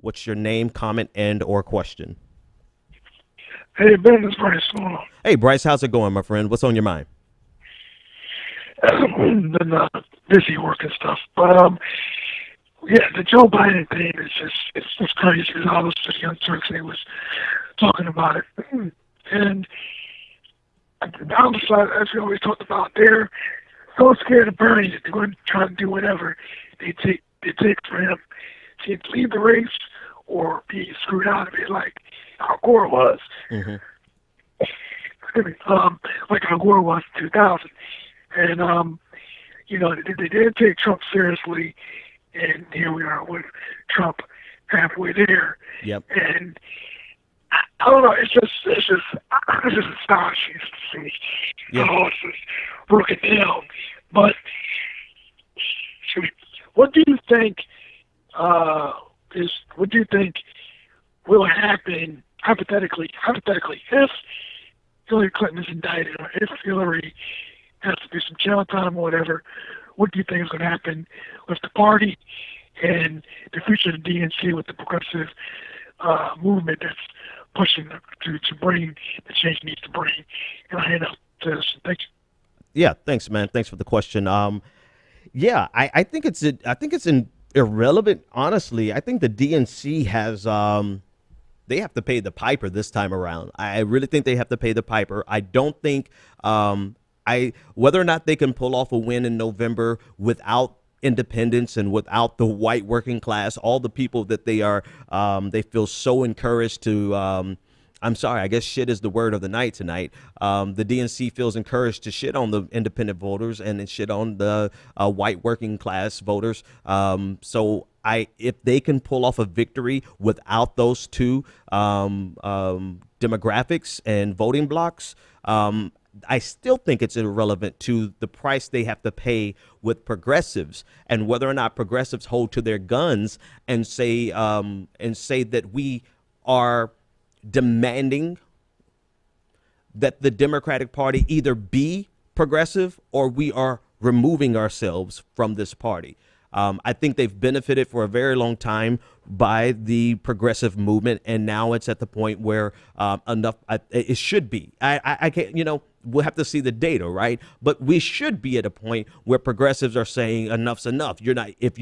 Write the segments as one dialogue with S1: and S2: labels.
S1: What's your name, comment, and or question?
S2: Hey, Ben, it's Bryce. What's going
S1: Hey, Bryce, how's it going, my friend? What's on your mind?
S2: on? Been busy working stuff, but yeah, the Joe Biden thing is just crazy. All those young Turks they was talking about it, and the other side, as we always talked about, they're so scared of Bernie that they're going to try to do whatever they take for him to leave the race or be screwed out of it, like Al Gore was.
S1: Hmm.
S2: Excuse me, like Al Gore was in 2000, and they did take Trump seriously, and here we are with Trump halfway there,
S1: Yep.
S2: and I don't know. It's just astonishing to see
S1: Yeah.
S2: how it's just broken down. But excuse me, what do you think? What do you think will happen hypothetically, if Hillary Clinton is indicted or if Hillary has to do some jail time or whatever? What do you think is going to happen with the party and the future of the DNC with the progressive movement that's pushing to bring the change it needs to bring? And I hand out to this. Thank you.
S1: Yeah. Thanks, man. Thanks for the question. Yeah, I think I think it's irrelevant. Honestly, I think the DNC has they have to pay the piper this time around. I really think they have to pay the piper. I don't think I whether or not they can pull off a win in November without independence and without the white working class, all the people that they feel so encouraged to. I'm sorry, I guess shit is the word of the night tonight. The DNC feels encouraged to shit on the independent voters and then shit on the white working class voters. If they can pull off a victory without those two demographics and voting blocks, I still think it's irrelevant to the price they have to pay with progressives and whether or not progressives hold to their guns and say that we are demanding that the Democratic Party either be progressive or we are removing ourselves from this party. I think they've benefited for a very long time by the progressive movement, and now it's at the point where enough. It should be. I can't. We'll have to see the data, right? But we should be at a point where progressives are saying enough's enough. You're not. If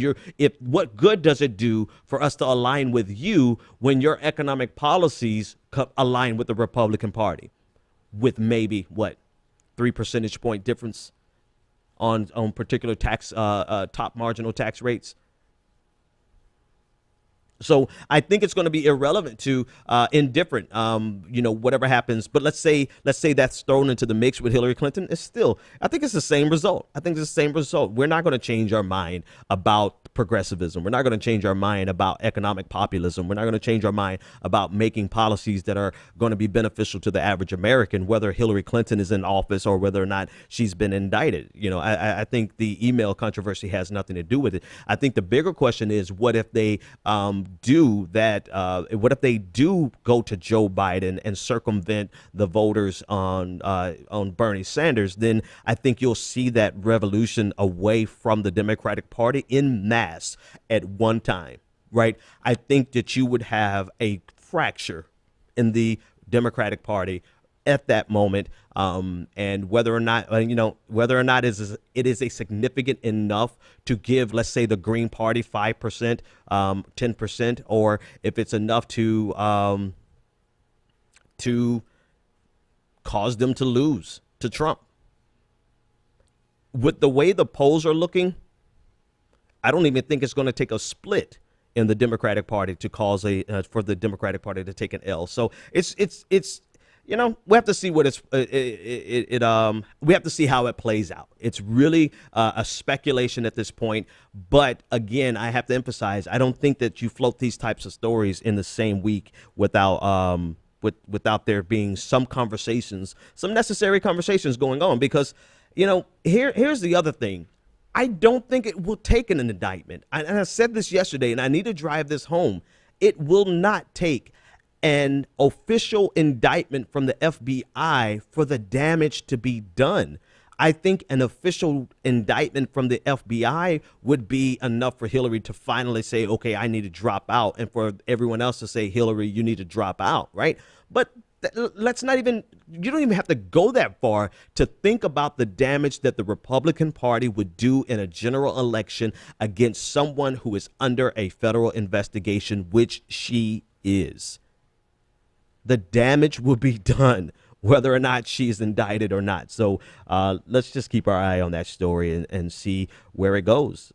S1: what good does it do for us to align with you when your economic policies align with the Republican Party, with maybe what 3 percentage point difference on particular tax top marginal tax rates. So I think it's going to be irrelevant to indifferent, whatever happens. But let's say that's thrown into the mix with Hillary Clinton. I think it's the same result. I think it's the same result. We're not going to change our mind about progressivism. We're not going to change our mind about economic populism. We're not going to change our mind about making policies that are going to be beneficial to the average American, whether Hillary Clinton is in office or whether or not she's been indicted. I think the email controversy has nothing to do with it. I think the bigger question is, what if they do that? What if they do go to Joe Biden and circumvent the voters on Bernie Sanders? Then I think you'll see that revolution away from the Democratic Party in mass at one time, right? I think that you would have a fracture in the Democratic Party at that moment, and whether or not it is a significant enough to give, let's say, the Green Party 5%, 10%, or if it's enough to cause them to lose to Trump. With the way the polls are looking, I don't even think it's going to take a split in the Democratic Party to cause for the Democratic Party to take an L. So it's we have to see what we have to see how it plays out. It's really a speculation at this point. But again, I have to emphasize, I don't think that you float these types of stories in the same week without there being some conversations, some necessary conversations going on. Because here's the other thing. I don't think it will take an indictment. And I said this yesterday, and I need to drive this home. It will not take an official indictment from the FBI for the damage to be done. I think an official indictment from the FBI would be enough for Hillary to finally say, okay, I need to drop out, and for everyone else to say, Hillary, you need to drop out, right? But let's not even, you don't even have to go that far to think about the damage that the Republican Party would do in a general election against someone who is under a federal investigation, which she is. The damage will be done whether or not she's indicted or not. So let's just keep our eye on that story and see where it goes.